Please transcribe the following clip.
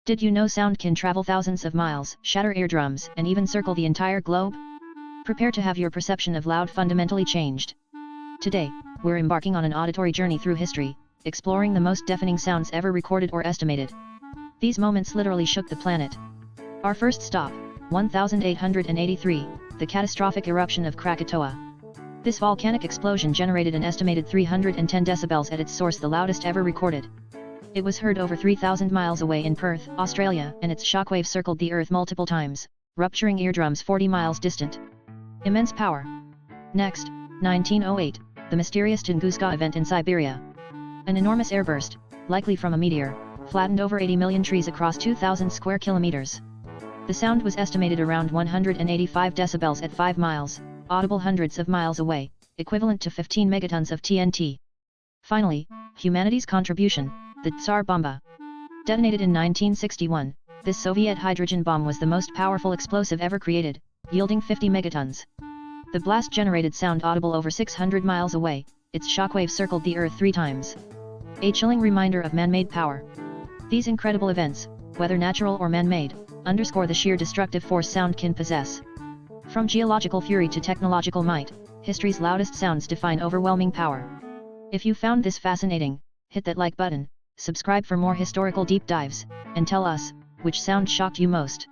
Did you know sound can travel thousands of miles, shatter eardrums, and even circle the entire globe? Prepare to have your perception of loud fundamentally changed. Today, we're embarking on an auditory journey through history, exploring the most deafening sounds ever recorded or estimated. These moments literally shook the planet. Our first stop, 1883, the catastrophic eruption of Krakatoa. This volcanic explosion generated an estimated 310 decibels at its source, the loudest ever recorded. It was heard over 3,000 miles away in Perth, Australia, and its shockwave circled the Earth multiple times, rupturing eardrums 40 miles distant. Immense power. Next, 1908, the mysterious Tunguska event in Siberia. An enormous airburst, likely from a meteor, flattened over 80 million trees across 2,000 square kilometers. The sound was estimated around 185 decibels at 5 miles, audible hundreds of miles away, equivalent to 15 megatons of TNT. Finally, humanity's contribution, the Tsar Bomba. Detonated in 1961, this Soviet hydrogen bomb was the most powerful explosive ever created, yielding 50 megatons. The blast generated sound audible over 600 miles away, its shockwave circled the Earth 3 times. A chilling reminder of man-made power. These incredible events, whether natural or man-made, underscore the sheer destructive force sound can possess. From geological fury to technological might, history's loudest sounds define overwhelming power. If you found this fascinating, hit that like button, subscribe for more historical deep dives, and tell us, which sound shocked you most.